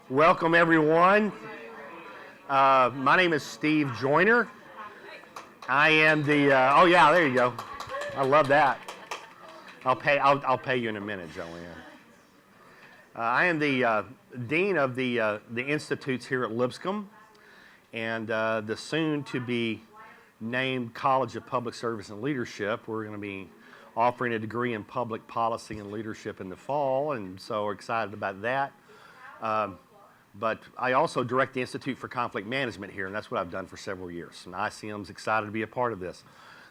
Welcome, everyone. My name is Steve Joyner. I am the, oh yeah, there you go. I love that. I'll pay you in a minute, Joanne. I am the Dean of the Institutes here at Lipscomb and the soon-to-be named College of Public Service and Leadership. We're going to be offering a degree in public policy and leadership in the fall, and so we're excited about that. But I also direct the Institute for Conflict Management here, and that's what I've done for several years. And ICM's excited to be a part of this.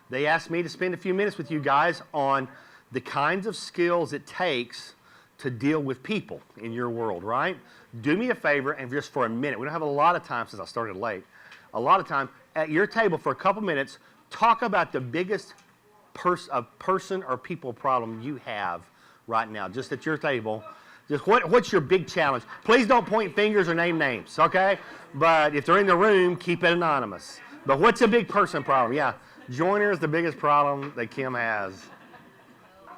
They asked me to spend a few minutes with you guys on the kinds of skills it takes to deal with people in your world, right? Do me a favor, and just for a minute, we don't have a lot of time since I started late, a lot of time, at your table for a couple minutes, talk about the biggest person or people problem you have right now, just at your table. Just what's your big challenge? Please don't point fingers or name names, okay? But if they're in the room, keep it anonymous. But what's a big person problem? Yeah, Joyner is the biggest problem that Kim has.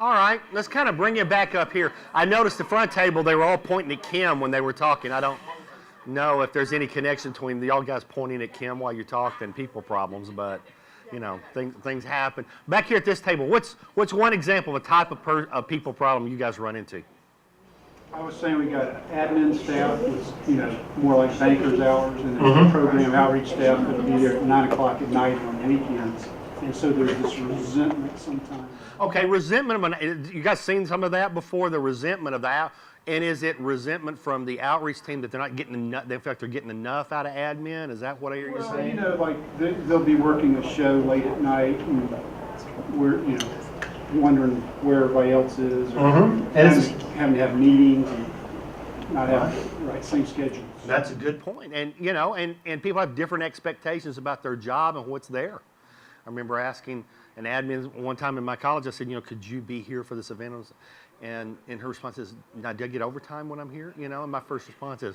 All right, let's kind of bring it back up here. I noticed the front table, they were all pointing at Kim when they were talking. I don't know if there's any connection between y'all guys pointing at Kim while you talked and people problems, but you know, things happen. Back here at this table, what's one example of a type of people problem you guys run into? I was saying we got admin staff with, more like banker's hours, and then program outreach staff that'll be there at 9 o'clock at night on weekends. And so there's this resentment sometimes. Okay, resentment. You guys seen some of that before? The resentment of that, and is it resentment from the outreach team that they're not getting enough? In fact, they're getting enough out of admin. Is that what I hear you saying? Like they'll be working a show late at night, and we're wondering where everybody else is, or having to have meetings and not have the same schedule. That's a good point. And and people have different expectations about their job and what's there. I remember asking an admin one time in my college, I said, could you be here for this event? And her response is, now, do I get overtime when I'm here? And my first response is,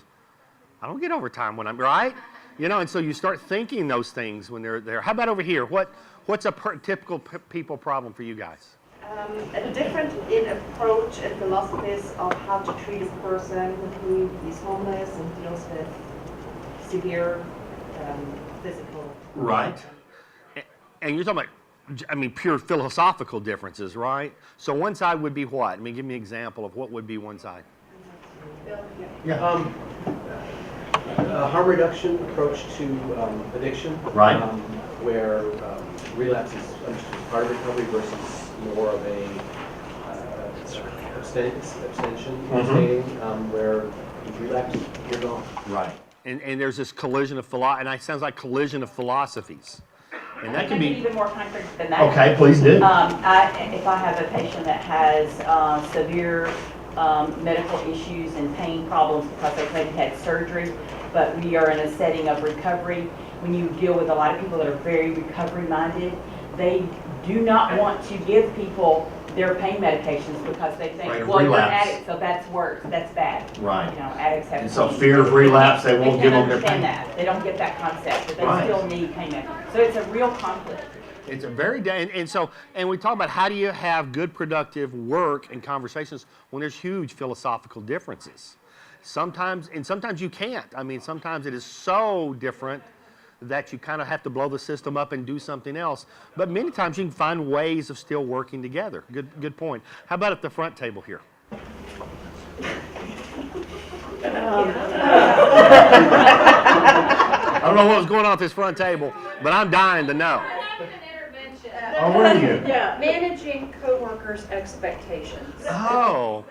I don't get overtime when I'm, right? And so you start thinking those things when they're there. How about over here? What's a typical people problem for you guys? A difference in approach and philosophies of how to treat a person who is homeless and deals with severe physical. Right. And you're talking about, pure philosophical differences, right? So one side would be what? Give me an example of what would be one side. Yeah. Harm reduction approach to addiction. Right. Where relapse is part of recovery versus more of a abstention, where you relapse, you're gone. Right. And there's this collision of and it sounds like collision of philosophies. And that can be even more concrete than that. Okay, please do. If I have a patient that has severe medical issues and pain problems because they've maybe had surgery, but we are in a setting of recovery, when you deal with a lot of people that are very recovery-minded, they do not want to give people their pain medications because they think, well, you're an addict, so that's worse, that's bad. Right. Addicts have. And so fear of relapse, they won't give them their pain. That. They don't get that concept, but they still need pain medication. So it's a real conflict. It's a very and we talk about how do you have good productive work and conversations when there's huge philosophical differences. Sometimes you can't. Sometimes it is so different that you kind of have to blow the system up and do something else. But many times you can find ways of still working together. Good point. How about at the front table here? I don't know what was going on at this front table, but I'm dying to know. Oh, where are you? Yeah, managing coworkers' expectations. Oh,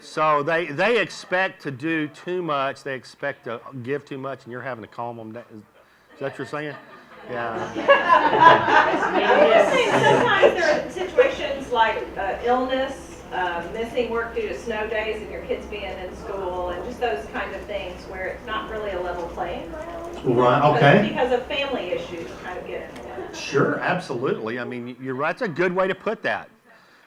so they expect to do too much. They expect to give too much, and you're having to calm them down. Is that what you're saying? Yeah. Sometimes there are situations like illness, missing work due to snow days, and your kids being in school, and just those kind of things where it's not really a level playing ground. Right. Okay. Because of family issues, kind of get. Sure, absolutely. You're right. That's a good way to put that,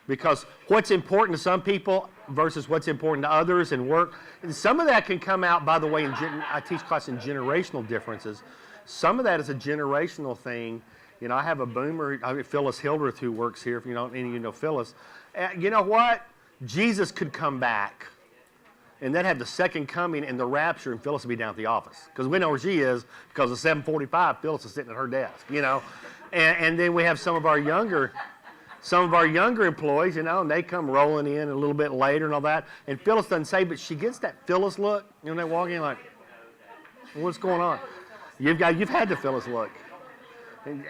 because what's important to some people versus what's important to others and work, and some of that can come out, by the way, I teach class in generational differences. Some of that is a generational thing. I have a boomer, Phyllis Hildreth, who works here. If you don't, any of you know Phyllis. You know what? Jesus could come back And then have the second coming and the rapture, and Phyllis will be down at the office. Because we know where she is, because at 7:45, Phyllis is sitting at her desk, you know. And then we have some of our younger employees, you know, and they come rolling in a little bit later and all that. And Phyllis doesn't say, but she gets that Phyllis look, you know, they walk in like, what's going on? You've had the Phyllis look.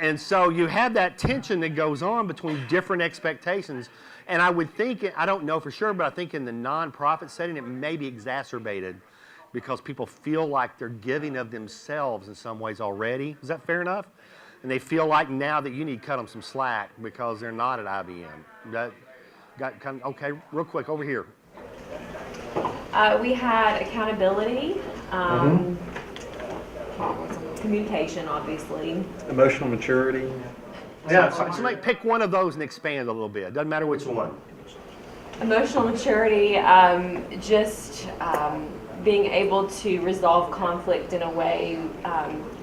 And so you have that tension that goes on between different expectations. And I would think, I don't know for sure, but I think in the nonprofit setting, it may be exacerbated because people feel like they're giving of themselves in some ways already. Is that fair enough? And they feel like now that you need to cut them some slack because they're not at IBM. That got kind of, okay, real quick, over here. We had accountability, communication, obviously. Emotional maturity. Yeah, so like pick one of those and expand a little bit. Doesn't matter which one. Emotional maturity, just being able to resolve conflict in a way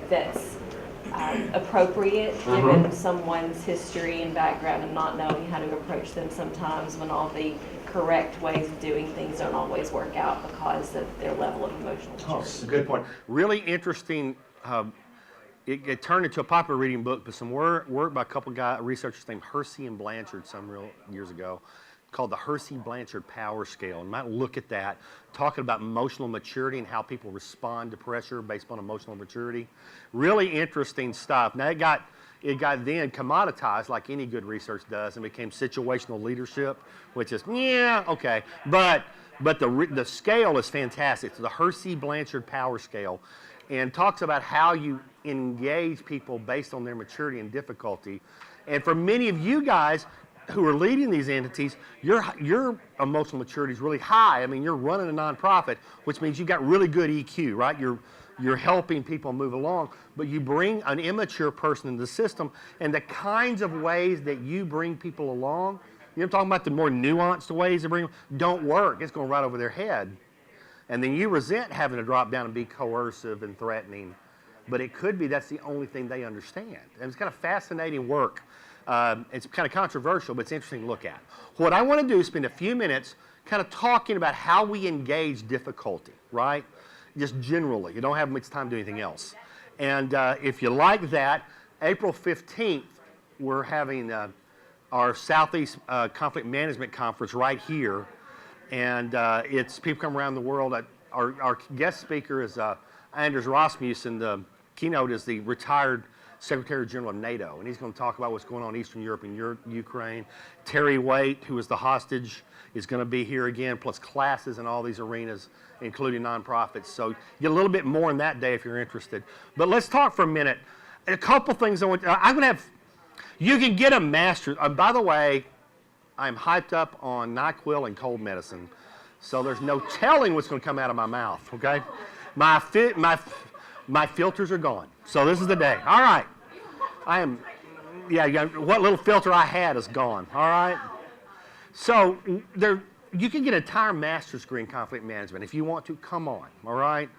that's appropriate given someone's history and background, and not knowing how to approach them sometimes when all the correct ways of doing things don't always work out because of their level of emotional maturity. Oh, that's a good point. Really interesting. It turned into a popular reading book, but some work by a couple of researchers named Hersey and Blanchard some real years ago, called the Hersey-Blanchard Power Scale. And might look at that, talking about emotional maturity and how people respond to pressure based on emotional maturity. Really interesting stuff. Now it got then commoditized like any good research does and became situational leadership, which is, yeah, okay. But the scale is fantastic. It's the Hersey-Blanchard Power Scale, and talks about how you engage people based on their maturity and difficulty. And for many of you guys who are leading these entities, your emotional maturity is really high. I mean, you're running a nonprofit, which means you've got really good EQ, right? You're helping people move along, but you bring an immature person into the system, and the kinds of ways that you bring people along, you know, I'm talking about the more nuanced ways to bring them, don't work. It's going right over their head. And then you resent having to drop down and be coercive and threatening. But it could be that's the only thing they understand. And it's kind of fascinating work. It's kind of controversial, but it's interesting to look at. What I want to do is spend a few minutes kind of talking about how we engage difficulty, right? Just generally. You don't have much time to do anything else. And if you like that, April 15th, we're having our Southeast Conflict Management Conference right here. And it's people come around the world. Our guest speaker is Anders Rasmussen. The keynote is the retired Secretary General of NATO, and he's going to talk about what's going on in Eastern Europe and Ukraine. Terry Waite, who is the hostage, is going to be here again, plus classes in all these arenas, including nonprofits. So get a little bit more on that day if you're interested. But let's talk for a minute. A couple things I'm going to have. You can get a master's. By the way, I'm hyped up on NyQuil and cold medicine, so there's no telling what's going to come out of my mouth, okay? My filters are gone, so this is the day. All right. What little filter I had is gone, all right? So you can get an entire master's degree in conflict management if you want to, come on, all right?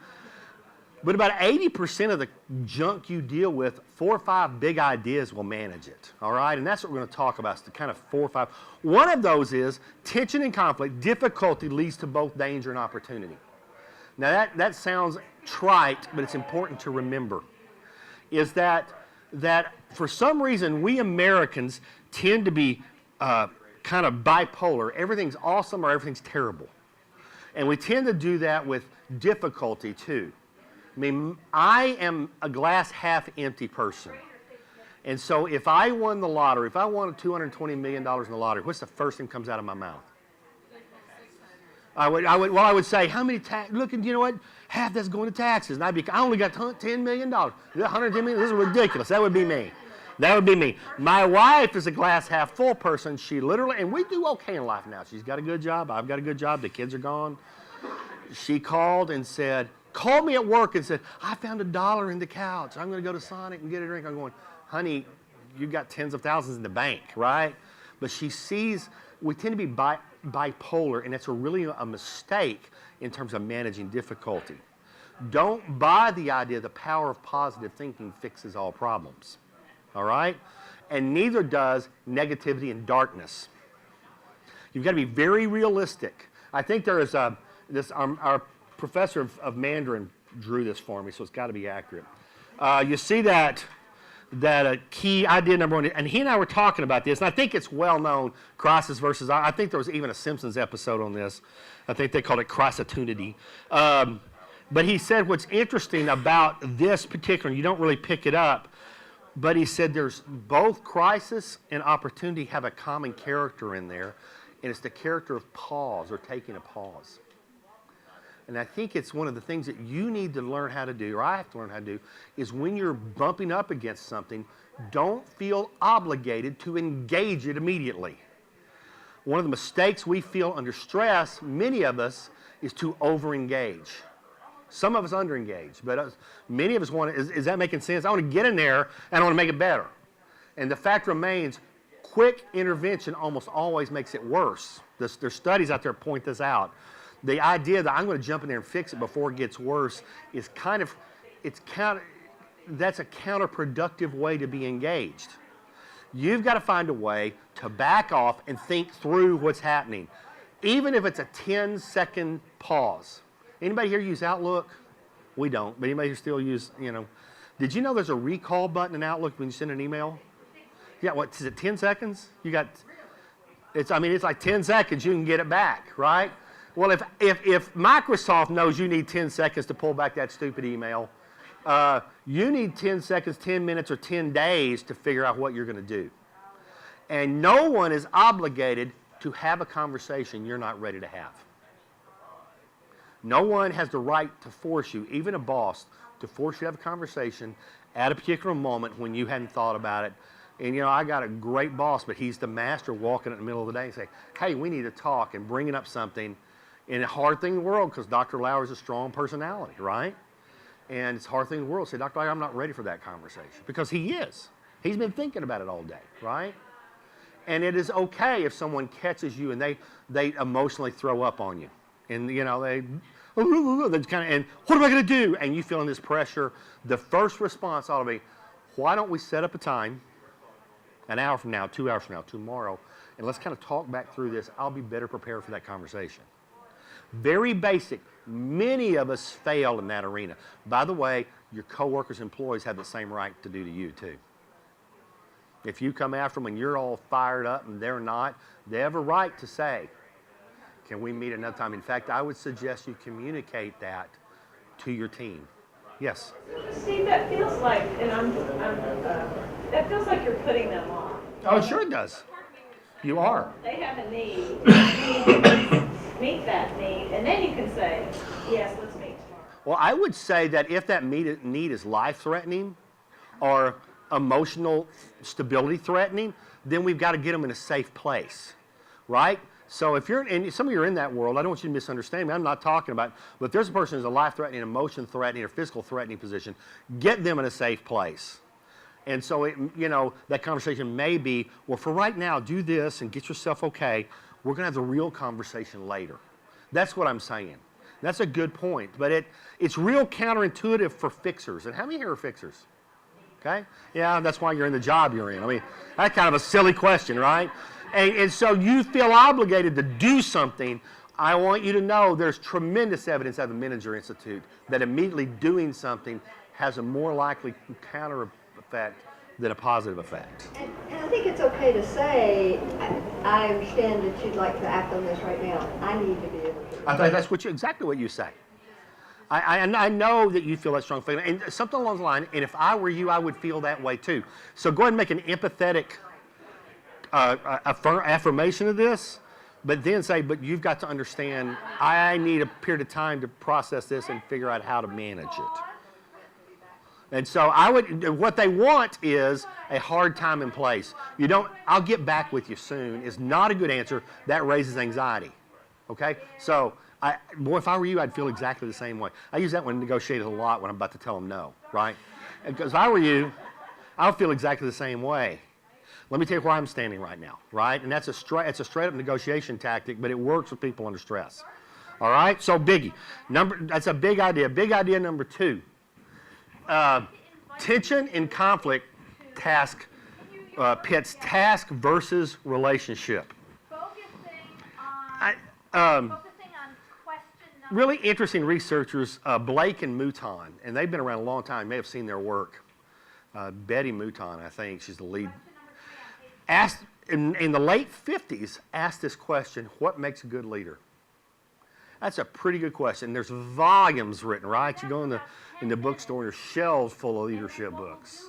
But about 80% of the junk you deal with, 4 or 5 big ideas will manage it, all right? And that's what we're going to talk about, is the kind of 4 or 5. One of those is tension and conflict, difficulty leads to both danger and opportunity. Now that sounds trite, but it's important to remember, is that for some reason we Americans tend to be kind of bipolar. Everything's awesome or everything's terrible. And we tend to do that with difficulty too. I mean, I am a glass half empty person. And so if I won the lottery, if I won $220 million in the lottery, what's the first thing that comes out of my mouth? I would say, how many look, you know what? Half that's going to taxes. And I only got $10 million. $110 million, this is ridiculous. That would be me. That would be me. My wife is a glass half full person. She literally, and we do okay in life now. She's got a good job. I've got a good job. The kids are gone. She called me at work and said, I found $1 in the couch. I'm going to go to Sonic and get a drink. I'm going, honey, you got tens of thousands in the bank, right? But she sees, we tend to be bipolar, and it's really a mistake in terms of managing difficulty. Don't buy the idea the power of positive thinking fixes all problems, all right? And neither does negativity and darkness. You've got to be very realistic. I think there is our professor of Mandarin drew this for me, so it's got to be accurate. You see that key idea number one, and he and I were talking about this, and I think it's well known, crisis versus, I think there was even a Simpsons episode on this. I think they called it crisis-opportunity. But he said what's interesting about this particular, you don't really pick it up, but he said there's both crisis and opportunity have a common character in there, and it's the character of pause or taking a pause. And I think it's one of the things that you need to learn how to do, or I have to learn how to do, is when you're bumping up against something, don't feel obligated to engage it immediately. One of the mistakes we feel under stress, many of us, is to over-engage. Some of us under-engage, but many of us want to, is that making sense? I want to get in there and I want to make it better. And the fact remains, quick intervention almost always makes it worse. There's studies out there point this out. The idea that I'm going to jump in there and fix it before it gets worse is that's a counterproductive way to be engaged. You've got to find a way to back off and think through what's happening, even if it's a 10-second pause. Anybody here use Outlook? We don't, but anybody here still use, Did you know there's a recall button in Outlook when you send an email? Yeah, what, is it 10 seconds? It's like 10 seconds, you can get it back, right? Well, if Microsoft knows you need 10 seconds to pull back that stupid email, you need 10 seconds, 10 minutes, or 10 days to figure out what you're going to do. And no one is obligated to have a conversation you're not ready to have. No one has the right to force you, even a boss, to force you to have a conversation at a particular moment when you hadn't thought about it. And I got a great boss, but he's the master walking in the middle of the day and saying, hey, we need to talk, and bringing up something in a hard thing in the world, because Dr. Lauer's a strong personality, right? And it's a hard thing in the world. Say, Dr. Lauer, I'm not ready for that conversation. Because he is. He's been thinking about it all day, right? And it is okay if someone catches you and they emotionally throw up on you. And, they kind of, and what am I going to do? And you feeling this pressure. The first response ought to be, why don't we set up a time, an hour from now, 2 hours from now, tomorrow, and let's kind of talk back through this. I'll be better prepared for that conversation. Very basic. Many of us fail in that arena. By the way, your coworkers, employees have the same right to do to you too. If you come after them and you're all fired up and they're not, they have a right to say, can we meet another time? In fact, I would suggest you communicate that to your team. Yes? Steve, that feels like, that feels like you're putting them off. Oh, sure it does. You are. They have a need, you need to meet that need, and then you can say, yes, let's meet tomorrow. Well, I would say that if that need is life-threatening or emotional stability threatening, then we've got to get them in a safe place, right? So if and some of you are in that world, I don't want you to misunderstand me. I'm not talking about, but if there's a person who's a life-threatening, emotion-threatening, or physical-threatening position, get them in a safe place. And so, that conversation may be, well, for right now, do this and get yourself okay. We're going to have the real conversation later. That's what I'm saying. That's a good point. But it's real counterintuitive for fixers. And how many here are fixers? Okay? Yeah, that's why you're in the job you're in. I mean, that's kind of a silly question, right? And so you feel obligated to do something. I want you to know there's tremendous evidence at the Menninger Institute that immediately doing something has a more likely counter effect than a positive effect. And I think it's okay to say, I understand that you'd like to act on this right now. I need to be able to. I think that's exactly what you say. I know that you feel that strong feeling, and something along the line, and if I were you, I would feel that way too. So go ahead and make an empathetic affirmation of this, but then say, but you've got to understand, I need a period of time to process this and figure out how to manage it. And so what they want is a hard time in place. I'll get back with you soon is not a good answer. That raises anxiety. Okay? So, if I were you, I'd feel exactly the same way. I use that when negotiating a lot when I'm about to tell them no, right? Because if I were you, I would feel exactly the same way. Let me tell you where I'm standing right now, right? And it's a straight up negotiation tactic, but it works with people under stress. All right? So biggie. That's a big idea. Big idea number 2. Tension in conflict pits task versus relationship. Focusing on question really interesting researchers, Blake and Mouton, and they've been around a long time. You may have seen their work. Betty Mouton, I think, she's the lead. Asked in the late 50s, asked this question: what makes a good leader? That's a pretty good question. There's volumes written, right? You go in the bookstore, there's shelves full of leadership books.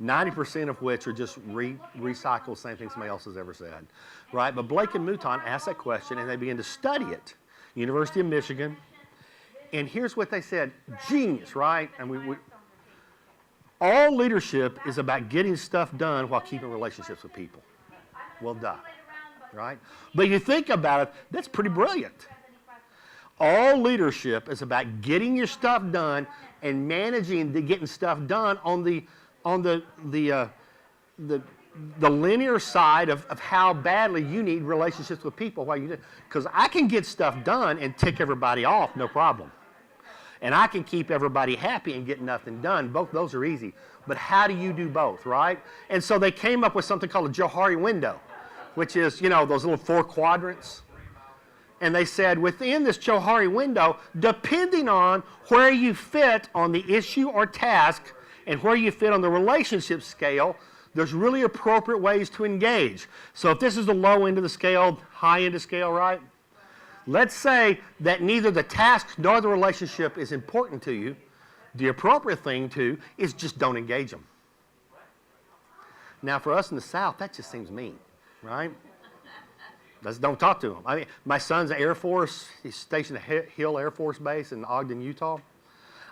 90% of which are just recycled, same thing somebody else has ever said, right? But Blake and Mouton asked that question, and they began to study it. University of Michigan, and here's what they said: genius, right? And all leadership is about getting stuff done while keeping relationships with people. Well, duh, right? But you think about it, that's pretty brilliant. All leadership is about getting your stuff done and managing getting stuff done on the linear side of how badly you need relationships with people while you do. Because I can get stuff done and tick everybody off, no problem. And I can keep everybody happy and get nothing done. Both those are easy. But how do you do both, right? And so they came up with something called a Johari window, which is, those little 4 quadrants. And they said within this Johari window, depending on where you fit on the issue or task and where you fit on the relationship scale, there's really appropriate ways to engage. So if this is the low end of the scale, high end of the scale, right? Let's say that neither the task nor the relationship is important to you. The appropriate thing to is just don't engage them. Now for us in the South, that just seems mean, right? Let's don't talk to them. I mean, my son's in the Air Force. He's stationed at Hill Air Force Base in Ogden, Utah.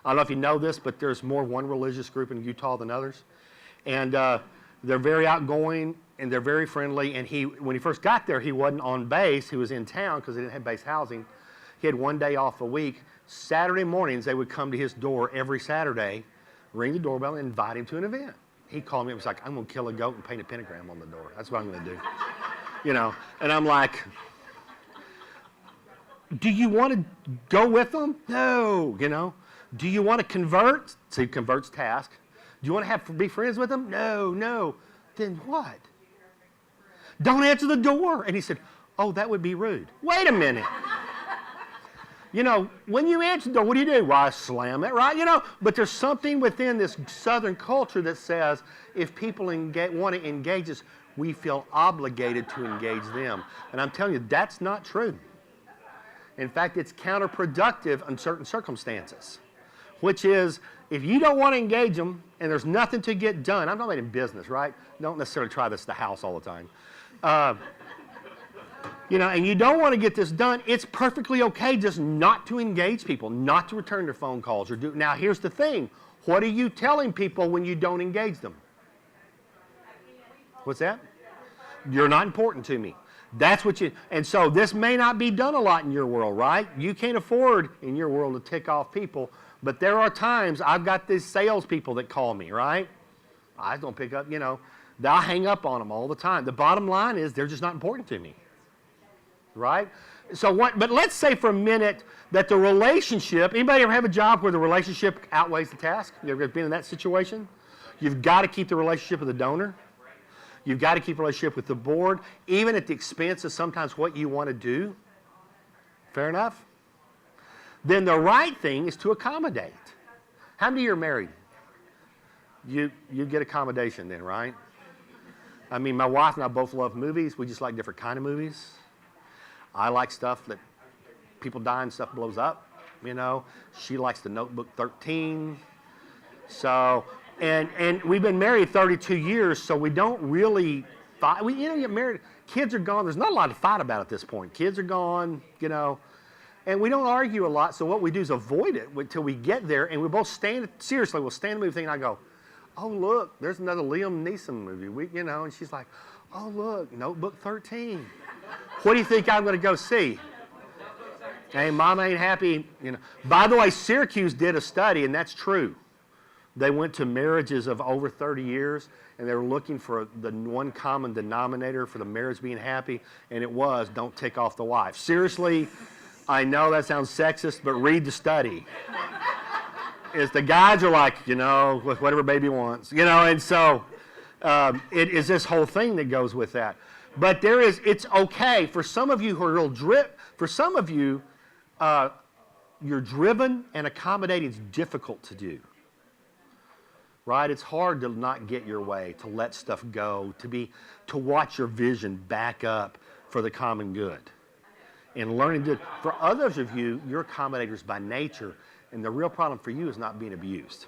I don't know if you know this, but there's more one religious group in Utah than others. And they're very outgoing, and they're very friendly. And when he first got there, he wasn't on base. He was in town because they didn't have base housing. He had one day off a week. Saturday mornings, they would come to his door every Saturday, ring the doorbell, and invite him to an event. He called me and was like, I'm going to kill a goat and paint a pentagram on the door. That's what I'm going to do. And I'm like, do you want to go with them? No, Do you want to convert? So he converts task. Do you want to be friends with them? No. Then what? Don't answer the door. And he said, oh, that would be rude. Wait a minute. When you answer the door, what do? Well, I slam it, right? But there's something within this Southern culture that says if people want to engage us, we feel obligated to engage them. And I'm telling you, that's not true. In fact, it's counterproductive in certain circumstances, which is if you don't want to engage them and there's nothing to get done, I'm not talking in business, right? Don't necessarily try this at the house all the time. And you don't want to get this done, it's perfectly okay just not to engage people, not to return their phone calls. Now, here's the thing. What are you telling people when you don't engage them? What's that? You're not important to me. That's what and so this may not be done a lot in your world, right? You can't afford in your world to tick off people, but there are times I've got these salespeople that call me, right? I don't pick up, they'll hang up on them all the time. The bottom line is they're just not important to me, right? But let's say for a minute that the relationship, anybody ever have a job where the relationship outweighs the task? You ever been in that situation? You've got to keep the relationship with the donor. You've got to keep a relationship with the board, even at the expense of sometimes what you want to do. Fair enough? Then the right thing is to accommodate. How many of you are married? You get accommodation then, right? I mean, my wife and I both love movies. We just like different kind of movies. I like stuff that people die and stuff blows up, She likes The Notebook 13. So... And we've been married 32 years, so we don't really fight. We get married. Kids are gone. There's not a lot to fight about at this point. Kids are gone, and we don't argue a lot. So what we do is avoid it until we get there, and we both stand. Seriously, we'll stand in the movie thing, and I go, "Oh look, there's another Liam Neeson movie." And she's like, "Oh look, Notebook 13. What do you think I'm going to go see?" Hey, Mom ain't happy. By the way, Syracuse did a study, and that's true. They went to marriages of over 30 years, and they were looking for the one common denominator for the marriage being happy, and it was, don't tick off the wife. Seriously, I know that sounds sexist, but read the study. Is the guys are like, with whatever baby wants, and so it is this whole thing that goes with that. But it's okay. For some of you who are real for some of you, you're driven and accommodating is difficult to do. Right? It's hard to not get your way, to let stuff go, to watch your vision back up for the common good. And learning to, for others of you, you're accommodators by nature, and the real problem for you is not being abused.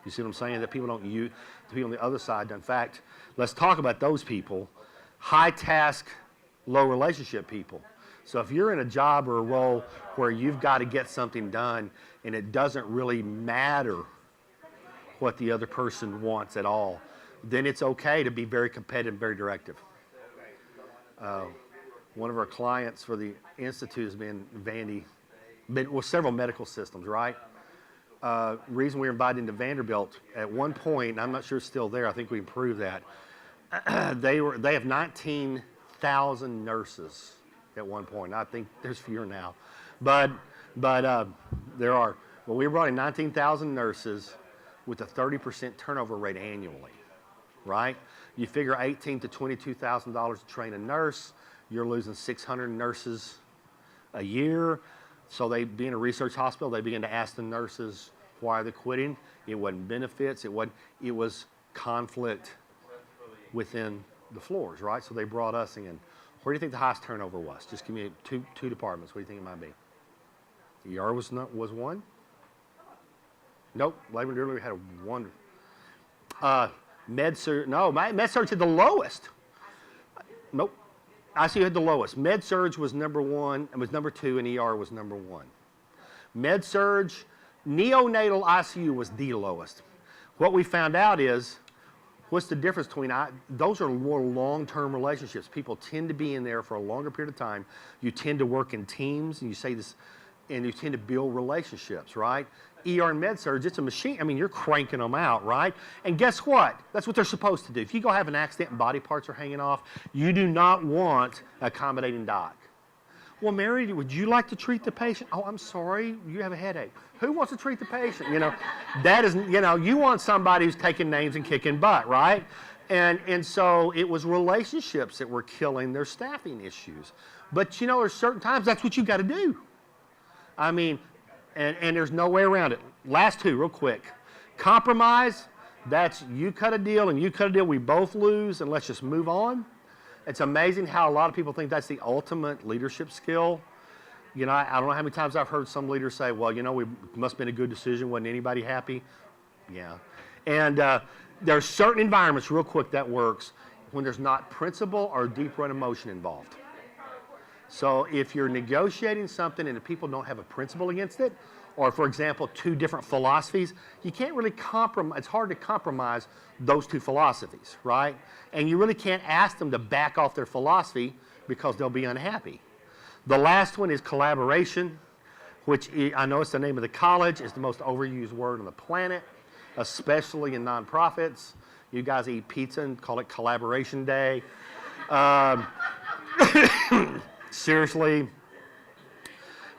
You see what I'm saying? That people don't use, the people on the other side. In fact, let's talk about those people, high task, low relationship people. So if you're in a job or a role where you've got to get something done and it doesn't really matter what the other person wants at all, then it's okay to be very competitive, very directive. One of our clients for the Institute has been Vandy, well, several medical systems, right? Reason we were invited into Vanderbilt, at one point, and I'm not sure it's still there, I think we improved that, they have 19,000 nurses at one point. I think there's fewer now. But there are. Well, we brought in 19,000 nurses with a 30% turnover rate annually, right? You figure $18,000 to $22,000 to train a nurse, you're losing 600 nurses a year. So they, being a research hospital, they began to ask the nurses why they're quitting. It wasn't benefits, it was conflict within the floors, right? So they brought us in. Where do you think the highest turnover was? Just give me two departments. What do you think it might be? ER was one? Nope, labor and delivery had a one. Med-surg, no, med-surg had the lowest. Nope, ICU had the lowest. Med-surg was number one, and was number two, and ER was number one. Med-surg, neonatal ICU was the lowest. What we found out is, what's the difference between, those are more long-term relationships. People tend to be in there for a longer period of time. You tend to work in teams, and you say this, and you tend to build relationships, right? ER and med-surg, it's a machine. I mean, you're cranking them out, right? And guess what? That's what they're supposed to do. If you go have an accident and body parts are hanging off, you do not want an accommodating doc. Well, Mary, would you like to treat the patient? Oh, I'm sorry, you have a headache. Who wants to treat the patient? You know, that is, you know, you want somebody who's taking names and kicking butt, right? And so it was relationships that were killing their staffing issues. But you know, there's certain times that's what you got to do. I mean, and there's no way around it. Last two, real quick. Compromise, that's you cut a deal and you cut a deal, we both lose, and let's just move on. It's amazing how a lot of people think that's the ultimate leadership skill. You know, I don't know how many times I've heard some leaders say, well, you know, it must have been a good decision, wasn't anybody happy? Yeah. And there are certain environments, real quick, that works when there's not principle or deep run emotion involved. So if you're negotiating something and the people don't have a principle against it, or for example, two different philosophies, you can't really compromise, it's hard to compromise those two philosophies, right? And you really can't ask them to back off their philosophy because they'll be unhappy. The last one is collaboration, which I know it's the name of the college, it's the most overused word on the planet, especially in nonprofits. You guys eat pizza and call it Collaboration Day. Seriously,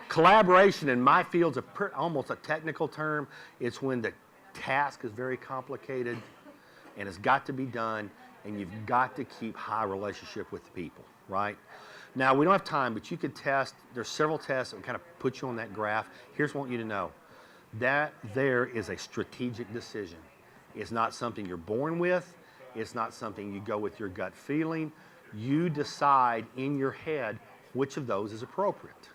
collaboration in my field's almost a technical term. It's when the task is very complicated and it's got to be done, and you've got to keep high relationship with the people, right? Now, we don't have time, but you could test. There's several tests that will kind of put you on that graph. Here's what I want you to know. That there is a strategic decision. It's not something you're born with. It's not something you go with your gut feeling. You decide in your head which of those is appropriate.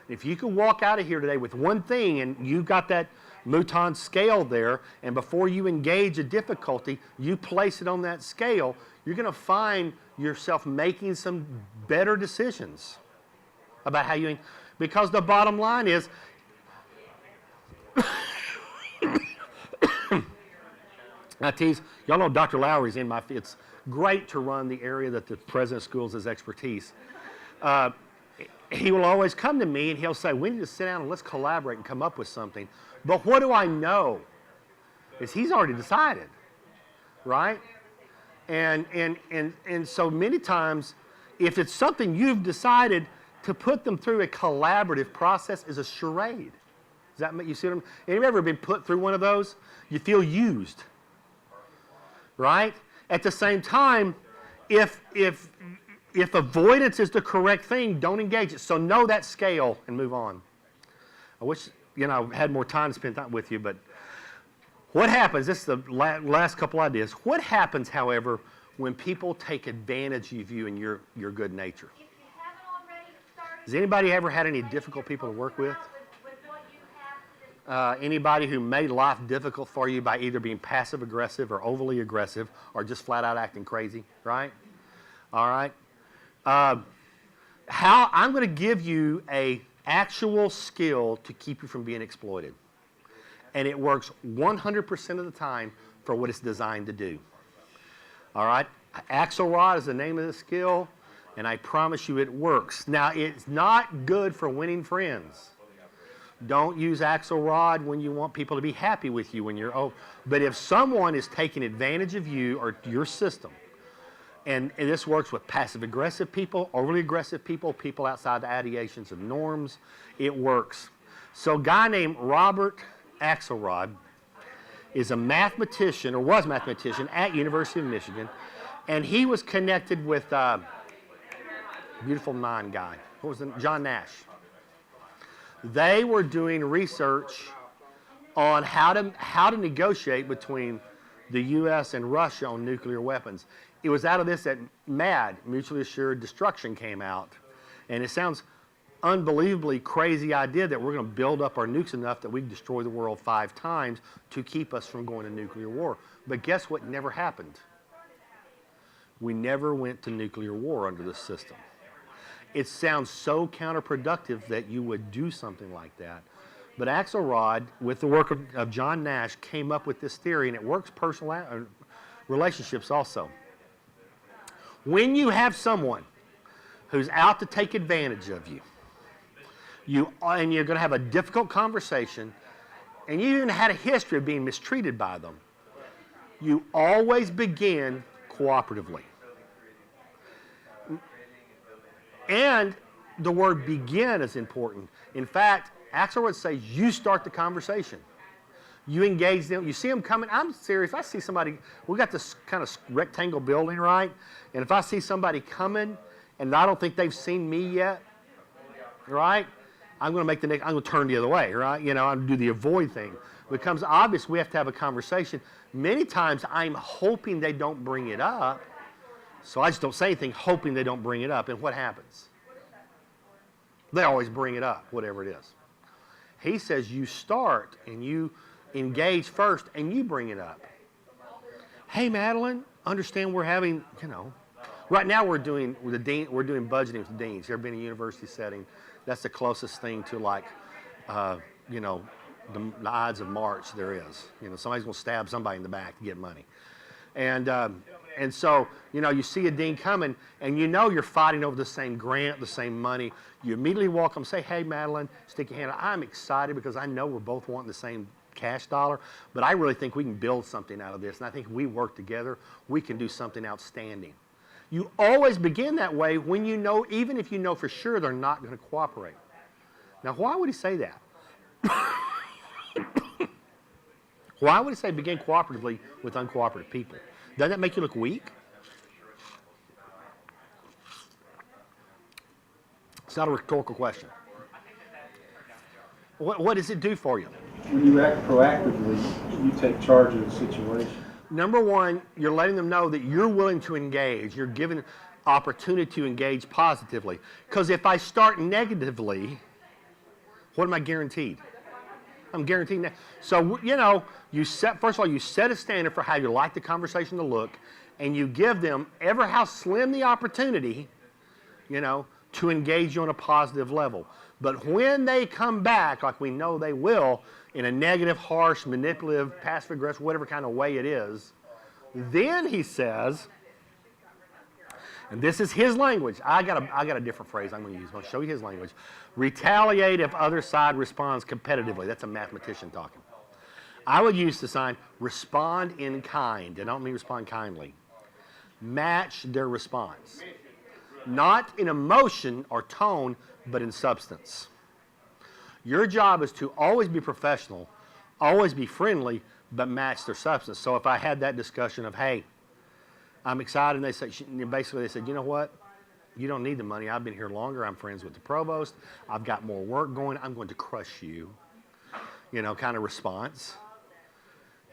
If you can walk out of here today with one thing and you got that Mouton scale there, and before you engage a difficulty, you place it on that scale, you're going to find yourself making some better decisions about how you, because the bottom line is, I tease, y'all know Dr. Lowry's in my, it's great to run the area that the president of schools has expertise. He will always come to me and he'll say, we need to sit down and let's collaborate and come up with something. But what do I know? Is he's already decided, right? And so many times, if it's something you've decided, to put them through a collaborative process is a charade. Does that make you see what I'm, anybody ever been put through one of those? You feel used, right? At the same time, if avoidance is the correct thing, don't engage it. So know that scale and move on. I wish, I had more time to spend time with you, but what happens, this is the last couple ideas. What happens, however, when people take advantage of you and your good nature? Has anybody ever had any difficult people to work with? Anybody who made life difficult for you by either being passive aggressive or overly aggressive or just flat out acting crazy, right? All right. I'm going to give you a actual skill to keep you from being exploited. And it works 100% of the time for what it's designed to do. All right? Axelrod is the name of the skill, and I promise you it works. Now, it's not good for winning friends. Don't use Axelrod when you want people to be happy with you when you're But if someone is taking advantage of you or your system, and this works with passive-aggressive people, overly aggressive people, people outside the ideations of norms, it works. So a guy named Robert Axelrod is a mathematician, or was a mathematician, at University of Michigan, and he was connected with beautiful mind guy. What was it? John Nash. They were doing research on how to negotiate between the U.S. and Russia on nuclear weapons. It was out of this that MAD, Mutually Assured Destruction, came out. And it sounds unbelievably crazy idea that we're going to build up our nukes enough that we can destroy the world 5 times to keep us from going to nuclear war. But guess what never happened? We never went to nuclear war under this system. It sounds so counterproductive that you would do something like that. But Axelrod, with the work of John Nash, came up with this theory, and it works personal relationships also. When you have someone who's out to take advantage of you, and you're going to have a difficult conversation, and you even had a history of being mistreated by them, you always begin cooperatively. And the word begin is important. In fact, Axelrod says you start the conversation. You engage them. You see them coming. I'm serious. If I see somebody, we got this kind of rectangle building, right? And if I see somebody coming and I don't think they've seen me yet, right? I'm going to I'm going to turn the other way, right? I'm going to do the avoid thing. It becomes obvious we have to have a conversation. Many times I'm hoping they don't bring it up, so I just don't say anything, hoping they don't bring it up. And what happens? They always bring it up, whatever it is. He says you start and you engage first and you bring it up. Hey, Madeline, understand we're having, right now we're doing budgeting with the deans. You ever been in a university setting? That's the closest thing to the Ides of March there is. Somebody's going to stab somebody in the back to get money. And so, you see a dean coming, and you're fighting over the same grant, the same money. You immediately walk up and say, hey, Madeline, stick your hand out. I'm excited because I know we're both wanting the same cash dollar, but I really think we can build something out of this, and I think we work together, we can do something outstanding. You always begin that way when even if you know for sure they're not going to cooperate. Now, why would he say that? Why would he say begin cooperatively with uncooperative people? Doesn't that make you look weak? It's not a rhetorical question. What does it do for you? When you act proactively, you take charge of the situation. Number one, you're letting them know that you're willing to engage. You're given opportunity to engage positively. Because if I start negatively, what am I guaranteed? I'm guaranteed that. So, first of all, you set a standard for how you like the conversation to look, and you give them, ever how slim the opportunity, to engage you on a positive level. But when they come back, like we know they will, in a negative, harsh, manipulative, passive-aggressive, whatever kind of way it is, then he says, and this is his language. I got a different phrase I'm going to use. I'm going to show you his language. Retaliate if other side responds competitively. That's a mathematician talking. I would use the sign respond in kind. I don't mean respond kindly. Match their response. Not in emotion or tone, but in substance. Your job is to always be professional, always be friendly, but match their substance. So if I had that discussion of, hey, I'm excited, and they said, you know what? You don't need the money. I've been here longer. I'm friends with the provost. I've got more work going. I'm going to crush you. You know, kind of response.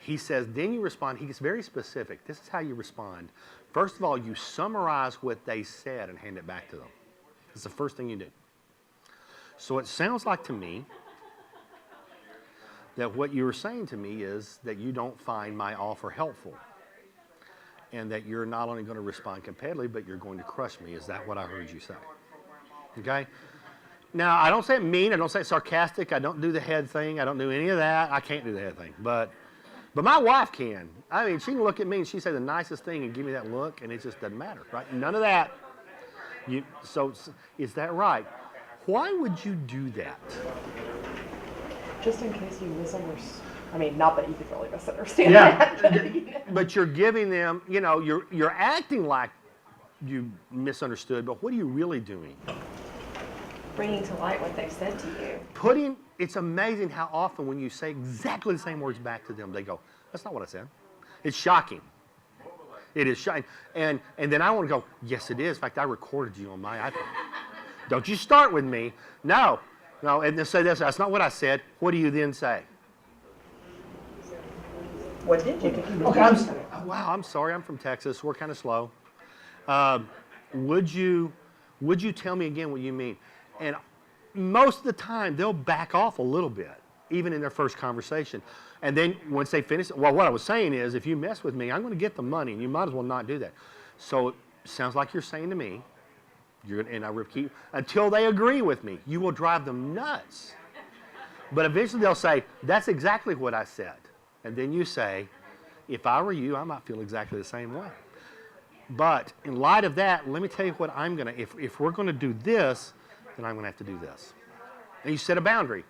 He says, then you respond. He gets very specific. This is how you respond. First of all, you summarize what they said and hand it back to them. It's the first thing you do. So it sounds like to me that what you were saying to me is that you don't find my offer helpful and that you're not only going to respond competitively, but you're going to crush me. Is that what I heard you say? Okay? Now, I don't say it mean. I don't say it sarcastic. I don't do the head thing. I don't do any of that. I can't do the head thing. But my wife can. I mean, she can look at me and she say the nicest thing and give me that look, and it just doesn't matter, right? None of that. So is that right? Why would you do that? Just in case you misunderstand. I mean, not that you could really misunderstand that. But you're giving them, you know, you're acting like you misunderstood, but what are you really doing? Bringing to light what they've said to you. It's amazing how often when you say exactly the same words back to them, they go, that's not what I said. It's shocking. It is shocking. And then I want to go, yes, it is. In fact, I recorded you on my iPhone. Don't you start with me. No, and then say this, that's not what I said. What do you then say? What did you do? Okay, I'm sorry, I'm from Texas. We're kind of slow. Would you tell me again what you mean? And most of the time, they'll back off a little bit, even in their first conversation. And then once they finish, well, what I was saying is, if you mess with me, I'm going to get the money, and you might as well not do that. So it sounds like you're saying to me, and I repeat, until they agree with me, you will drive them nuts. But eventually they'll say, that's exactly what I said. And then you say, if I were you, I might feel exactly the same way. But in light of that, let me tell you what I'm going to, if we're going to do this, then I'm going to have to do this. And you set a boundary.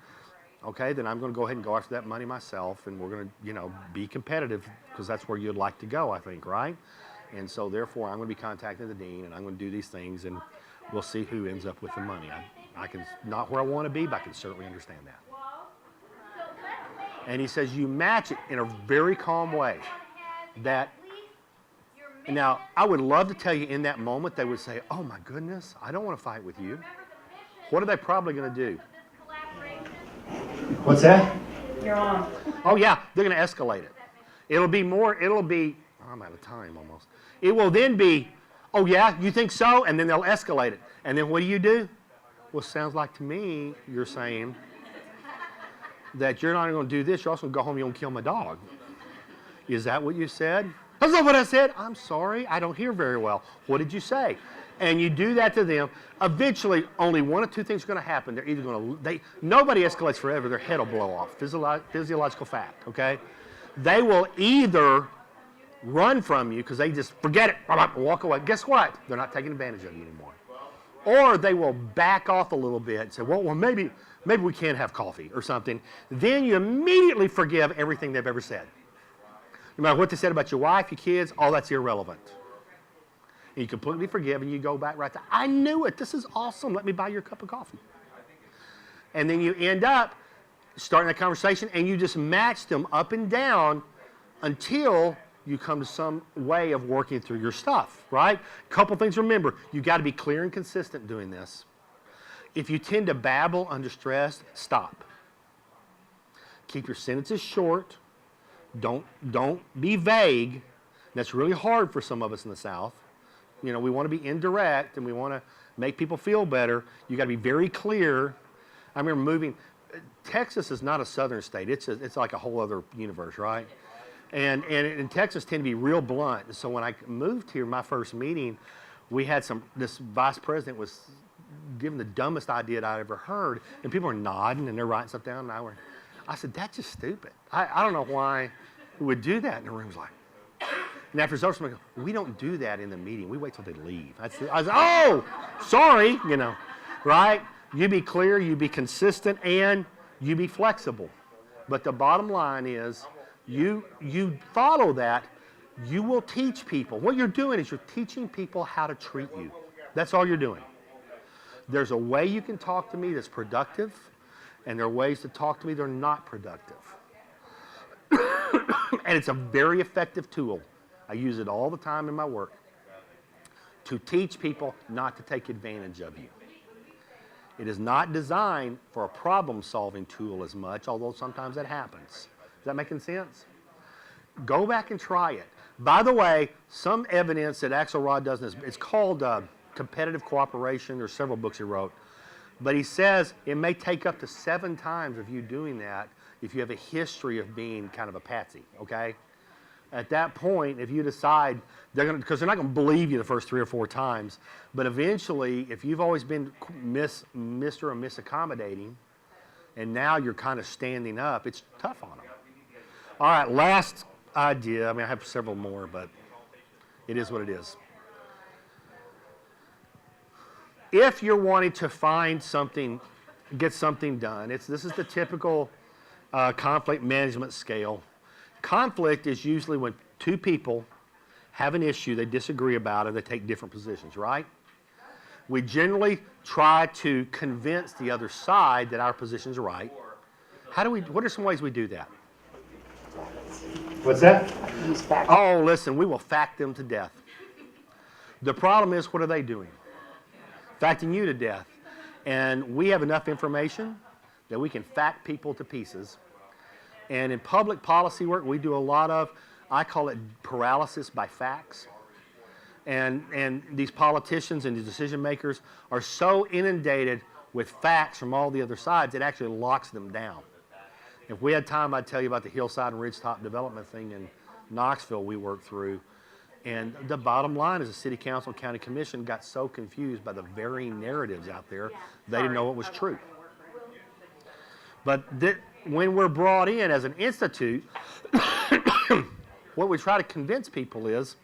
Okay, then I'm going to go ahead and go after that money myself, and we're going to, be competitive, because that's where you'd like to go, I think, right? And so therefore, I'm going to be contacting the dean, and I'm going to do these things, and we'll see who ends up with the money. I can, not where I want to be, but I can certainly understand that. And he says you match it in a very calm way. Now, I would love to tell you in that moment, they would say, oh my goodness, I don't want to fight with you. What are they probably going to do? What's that? You're on. Oh yeah, they're going to escalate it. I'm out of time almost. It will then be, oh yeah, you think so? And then they'll escalate it. And then what do? Well, sounds like to me, you're saying that you're not going to do this, you're also going to go home and you're going to kill my dog. Is that what you said? That's not what I said. I'm sorry, I don't hear very well. What did you say? And you do that to them. Eventually, only one of two things are going to happen. They're either going to, nobody escalates forever. Their head will blow off. Physiological fact, okay? They will either run from you because they just forget it, walk away. Guess what? They're not taking advantage of you anymore. Or they will back off a little bit and say, well, maybe we can't have coffee or something. Then you immediately forgive everything they've ever said. No matter what they said about your wife, your kids, all that's irrelevant. And you completely forgive and you go back right to, I knew it. This is awesome. Let me buy you a cup of coffee. And then you end up starting a conversation and you just match them up and down until you come to some way of working through your stuff, right? Couple things to remember. You got to be clear and consistent doing this. If you tend to babble under stress, stop. Keep your sentences short. Don't be vague. That's really hard for some of us in the South. We want to be indirect and we want to make people feel better. You got to be very clear. I remember moving. Texas is not a southern state. It's like a whole other universe, right? And in Texas tend to be real blunt. So when I moved here, my first meeting, we had this vice president was giving the dumbest idea I'd ever heard, and people are nodding and they're writing stuff down, and I said, that's just stupid. I don't know why we would do that. And the room was like, and after it's over, somebody goes, we don't do that in the meeting. We wait till they leave. I said, oh, sorry, right? You be clear, you be consistent, and you be flexible. But the bottom line is, you follow that, you will teach people. What you're doing is you're teaching people how to treat you. That's all you're doing. There's a way you can talk to me that's productive, and there are ways to talk to me that are not productive. And it's a very effective tool. I use it all the time in my work to teach people not to take advantage of you. It is not designed for a problem-solving tool as much, although sometimes that happens. Is that making sense? Go back and try it. By the way, some evidence that Axelrod does this, it's called competitive cooperation. There's several books he wrote. But he says it may take up to 7 times of you doing that if you have a history of being kind of a patsy, okay? At that point, if you decide, because they're not going to believe you the first 3 or 4 times, but eventually, if you've always been Mr. or misaccommodating, and now you're kind of standing up, it's tough on them. All right, last idea. I mean, I have several more, but it is what it is. If you're wanting to find something, get something done, this is the typical conflict management scale. Conflict is usually when 2 people have an issue, they disagree about it, they take different positions, right? We generally try to convince the other side that our position's right. What are some ways we do that? What's that? Use facts. Oh, listen, we will fact them to death. The problem is, what are they doing? Facting you to death. And we have enough information that we can fact people to pieces. And in public policy work, we do a lot of, I call it paralysis by facts. And these politicians and these decision makers are so inundated with facts from all the other sides, it actually locks them down. If we had time, I'd tell you about the hillside and ridgetop development thing in Knoxville we worked through. And the bottom line is the city council and county commission got so confused by the varying narratives out there, they didn't know what was true. But when we're brought in as an institute, what we try to convince people is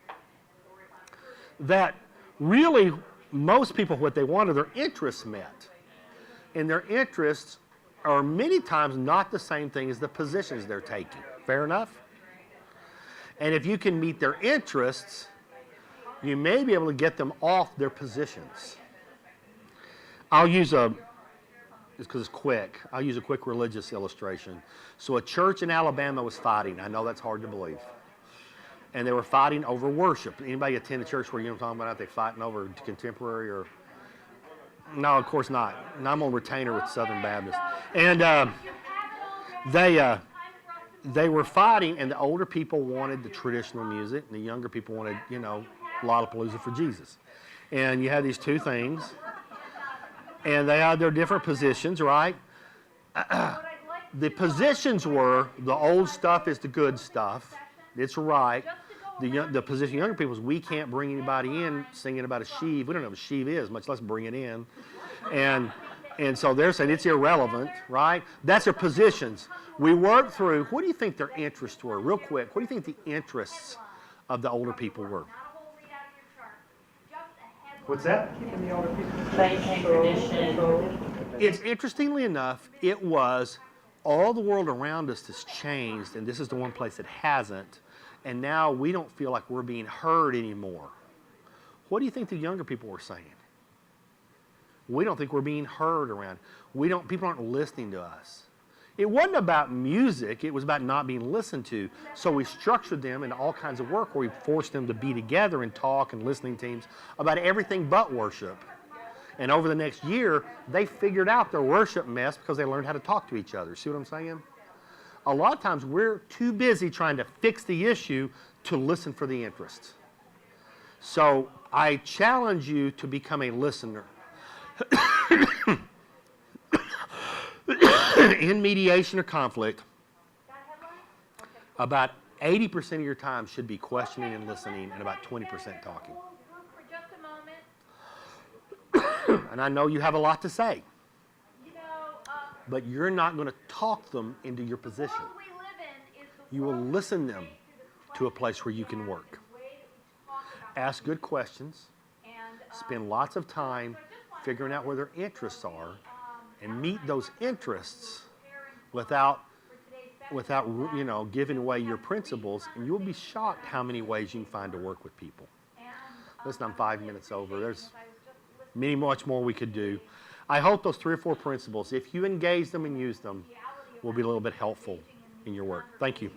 that really most people, what they want are their interests met. And their interests are many times not the same thing as the positions they're taking. Fair enough? And if you can meet their interests, you may be able to get them off their positions. I'll use just because it's quick, I'll use a quick religious illustration. So a church in Alabama was fighting. I know that's hard to believe. And they were fighting over worship. Anybody attend a church where you know what I'm talking about? They fighting over contemporary or... No, of course not. And I'm on retainer with Southern Baptist. And they were fighting, and the older people wanted the traditional music, and the younger people wanted, Lollapalooza for Jesus. And you had these 2 things, and they had their different positions, right? The positions were, the old stuff is the good stuff. It's right. The position of younger people is, we can't bring anybody in singing about a sheave. We don't know what a sheave is, much less bring it in. And so they're saying it's irrelevant, right? That's their positions. We work through, what do you think their interests were? Real quick, what do you think the interests of the older people were? What's that? Faith and tradition. It's interestingly enough, it was all the world around us has changed, and this is the one place that hasn't. And now we don't feel like we're being heard anymore. What do you think the younger people were saying? We don't think we're being heard around. People aren't listening to us. It wasn't about music, it was about not being listened to. So we structured them into all kinds of work where we forced them to be together and talk and listening teams about everything but worship. And over the next year, they figured out their worship mess because they learned how to talk to each other. See what I'm saying? A lot of times we're too busy trying to fix the issue to listen for the interests. So I challenge you to become a listener. In mediation or conflict, about 80% of your time should be questioning and listening, and about 20% talking. And I know you have a lot to say, but you're not going to talk them into your position. You will listen them to a place where you can work. Ask good questions, spend lots of time figuring out where their interests are, and meet those interests without giving away your principles, and you'll be shocked how many ways you can find to work with people. Listen, I'm 5 minutes over. There's much more we could do. I hope those 3 or 4 principles, if you engage them and use them, will be a little bit helpful in your work. Thank you.